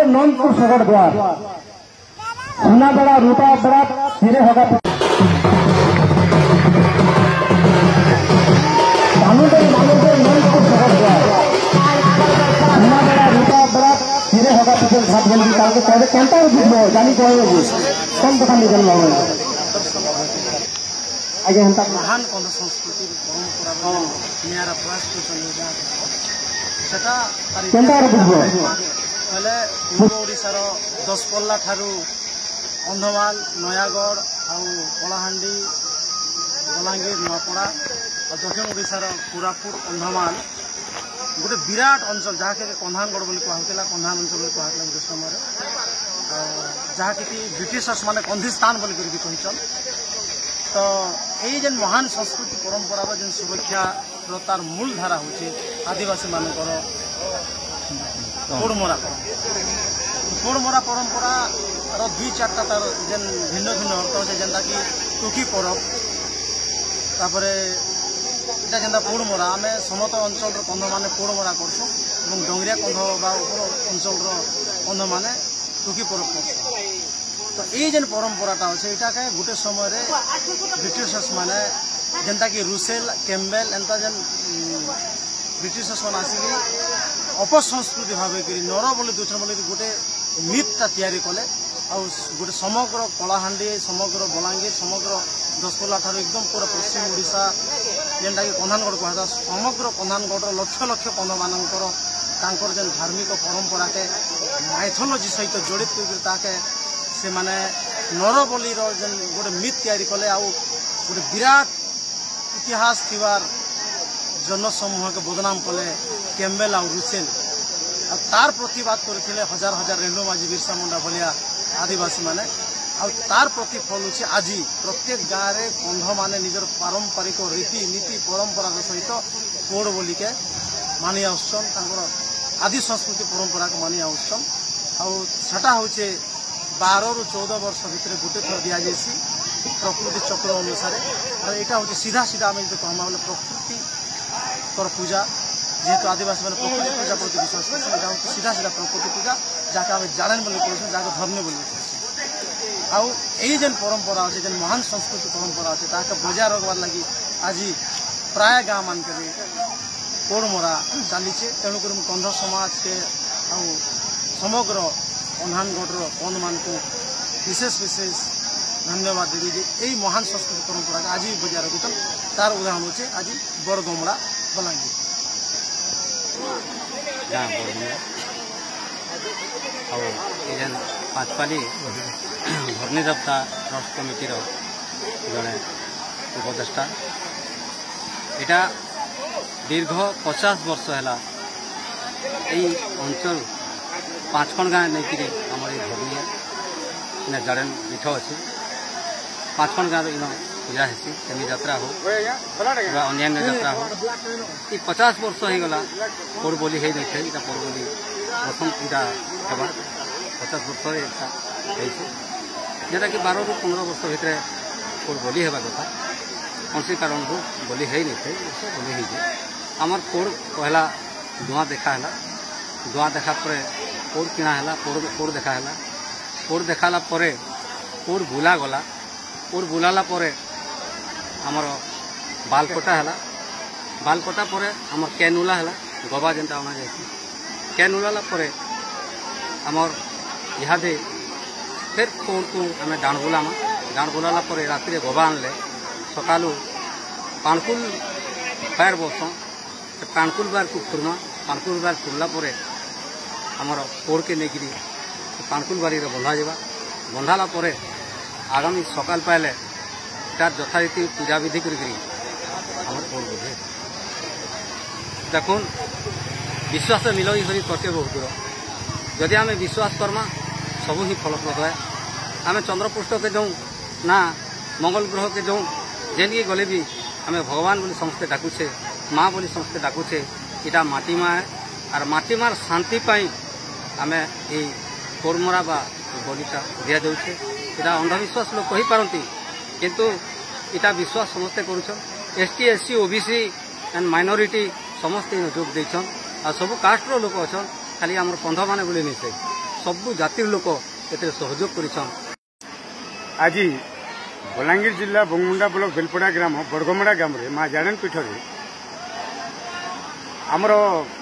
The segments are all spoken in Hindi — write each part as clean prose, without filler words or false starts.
नंदपुर सगड़ द्वार सुना बड़ा रूपा बड़ा धीरे होगा नंदपुर सगड़ द्वार सुना बड़ा रूपा बड़ा धीरे होगा पिछले घाट जल्दी ताकि पहले कैंटा बुझलो जानी कहेगी कम कथा निकल बाबू आगे हम तक महान कंध संस्कृति परंपरा नियारा प्रयास सेटा पहले पूर्व ओडिशार दशपल्ला ठारू कंधमाल नयागढ़ आउ कलाहांडी बलांगीर नुआपड़ा और दक्षिण ओडिशार कोरापुट कंधमाल गोटे विराट अंचल जहाँ के कंधानगढ़ बोली कहला कंधान अंचल कहला गोटे समय जहाँ कि ब्रिटिशर्स माने कंधिस्तान बोली कहीचन तो यही जेन महान संस्कृति परंपरा जेन सुरक्षा तार मूल धारा होचे आदिवासी मानकर पोड़मरा परंपरा दुई चार्टा तार जेन भिन्न भिन्न अर्थ अच्छे जेनता कि टुकी परब तापरे इटा जेनता पोड़मरा आम समतल अंचल कंध मैंने पोड़मरा करसु डंगरिया कंध बा उपर अंचल कंध मैंने टुकी परब करसु तो ये जेन परंपराटा अच्छे यहाँ के गोटे समय ब्रिटिशर्स माने जेनता कि रुसेल कैम्बेल एंता जेन ब्रिटिशर्स मान आसिक अपसंस्कृति भाव नर बोली दूसरा बोली गोटे मिथटा तैयारी कले गोटे समग्र कलाहांडी समग्र बलांगीर समग्र दशपल्ला ठार एकदम पूरा पश्चिम ओडिशा जेनटा कि कंधानगढ़ कहता समग्र कंधानगढ़ लक्ष लक्ष कंध मानकर तांकर जेन धार्मिक परंपरा के माइथोलॉजी सहित जड़ित करके से माने नर बोली जेन गोटे मिथ तैयारी कले गोटे विराट इतिहास थिवार जनसमूह के बदनाम कले कैम्बेल और रुसेल तार प्रतिवाद करते हजार हजार रेणु माझी बिरसा मुंडा भलिया आदिवासी माने तार प्रतिफल होचे आज प्रत्येक गाँव में कंध माने निजर पारंपरिक रीति नीति परंपरा सहित पोड़ बोली के मानि आउछन आदि संस्कृति परंपरा को मानि आउछन आटा हूँ 12 ରୁ 14 वर्ष भितर गोटे थर दि जाएगी प्रकृति चक्र अनुसार और यहाँ हूँ सीधा सीधा आम जो कहमा बोले प्रकृति पूजा जेहेतु आदिवासी मैंने प्रकृति पूजा प्रति विश्वास कर सीधा सीधा प्रकृति पूजा जहाँ आम जाने बोली कहूँ जहाँ धर्म बोली कहूँ आई जेन परंपरा अच्छे जेन महान संस्कृति परंपरा अच्छे ताके बजाय रखबार लगी आज प्राय गाँव मानक पोड़मरा चलीचे तेणुक कंध समाज के समग्र कंधानगढ़ कंध मान को विशेष विशेष धन्यवाद देवी यही महान संस्कृति परंपरा आज भी बजाय रखुन तार उदाहरण होचे आज बरगमड़ा बलांगीर पाँचपाली घर्णी देवता ट्रस्ट कमिटीर जड़े उपदेष्टा यहाँ दीर्घ 50 वर्ष है यही अंचल 5 खंड गाँव नहीं आम घर्णी इन जड़ेन पीठ अच्छे 5 खंड गाँव इन पूजा हेसी सेमी यात्रा हो अन्य यात्रा हो ये 50 वर्ष हो गला पोड़ बोली है नहीं इटा पोड़ बोली प्रथम इटा हेबार 50 वर्ष जोटा कि 12 ରୁ 15 वर्ष भितर पोड़ बोली हेबा कथा कौन कारण को बोली है नहीं थे बोली है आमर पोड़ पहला धुआं देखा है धुआं देखा पोड़ किना है पोड़ देखा है पोड़ देखाला पोड़ बुला गला पोड़ बुलाला आमर बाल कटा है बाल कटा आमर कैनुला है गबा जेनटा अना जाए कैनुला आमर इहादे फिर पोड़ को आम डाण बुलामा डाण बुलाला राति गबा आनले सकालू पानकुल बार बसन से पानकुल बार को खुरमा पानकुल बार खुरला आमर पोड़ के नहीं पानकुल बारी बंधा जावा बंधाला आगामी सकाल पाइले तार यथारीति पूजा विधि कर पोड़ बोधे देखुन विश्वास मिलई हरी करते बहुत दूर जदि आम विश्वास करमा सबू ही फलप्रद है आम चंद्रपृष्ठ के जो ना मंगल ग्रह के जो जेन की गले भी आम भगवान बोली समस्ते डाकुचे माँ बोली समस्ते डाकुचे इटा माटी माँ है और माटी मार शांति पाई आम ये पोड़मरा बा बलिटा दि जाऊे इटा अंधविश्वास लोग कही पारती किंतु इटा विश्वास समस्ते करुछन ST SC OBC and minority समस्ते जोग देछन आ सब कास्टर लोक अच्छन खाली आम कंध माने बोली नहीं सबु जातिर लोक एते सहयोग करिछन। आज बलांगीर जिला बंगमुंडा ब्लॉक बेलपड़ा ग्राम बड़गमड़ा ग्राम रे माँ जाड़न पीठ रे आमर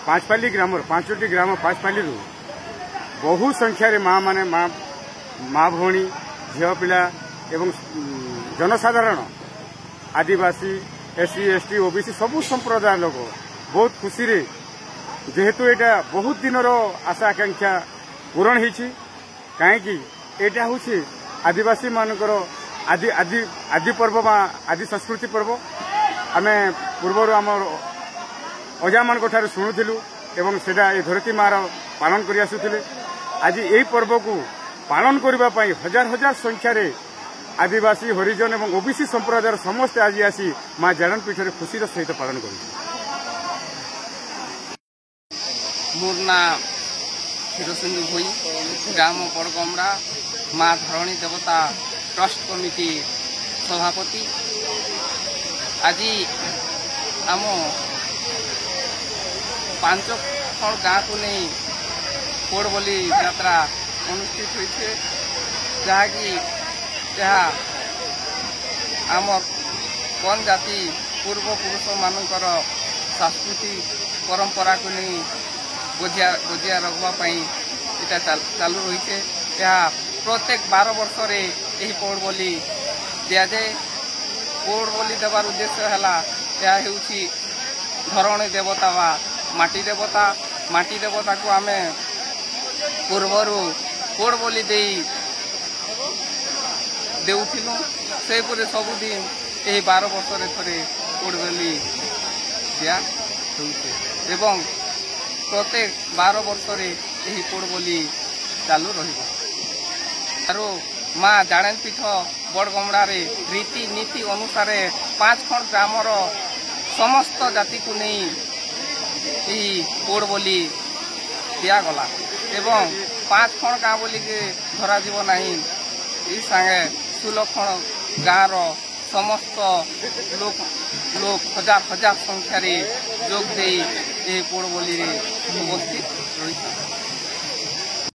पांचपाली ग्राम 5टी ग्राम पांचपाली बहु संख्यार माँ माने माँ भौणी झील पिला एवं जनसाधारण आदिवासी एससी एसटी ओबीसी सबु संप्रदाय लोक बहुत खुशी रे जेहेतु एटा बहुत दिनर आशा आकांक्षा पूरण होती कहीं एटा हूँ आदिवासी मानकर आदि आदि आदि पर्व आदि संस्कृति पर्व आम पूर्वर आम अजा मान शुणुलु एवं सेटा ए धरती मार पालन कर आसुले। आज यही पर्व को पालन करने हजार हजार संख्यार आदिवासी हरिजन एवं ओबीसी संप्रदायर समस्ते आज आसी माँ जाड़न पीठ खुशी सहित पालन कर। मोर ना हिरोसिंह भोई ग्राम बड़गमड़ा माँ धरणी देवता ट्रस्ट कमिटी सभापति। आज आम 5 खंड गाँ को नहीं पोड़बली यात्रा अनुष्ठित होइछे जहाँकि आम कौन जाति पूर्वपुरुष मानकर सांस्कृतिक परंपरा को नहीं बजिया रखवाई इटा चालू रही है। प्रत्येक 12 वर्ष रे यही पौड़ बोली दिया जाए। पौड़ बोली देवार उद्देश्य है धरणी देवता वा माटी देवता को आमे पूर्वर पौड़ बोली देउथिलु से पुरे सबुदिन यही 12 वर्ष रे थरे पौड़ बोली दिया एवं प्रत्येक 12 वर्ष रे यही पौड़ बोली चालू रहिबो। आरो माँ जाड़न पीठ बड़गमड़ा रे रीति नीति अनुसार 5 खंड ग्रामर समस्त जाति को नहीं यही पौड़ बोली दिगला एवं 5 खंड गाँ बोली के धरा जीव नहीं संगे 16 खंड गाँव समस्त लोक हजार हजार संख्यार जोग दे पौड़ बोली उपस्थित रही।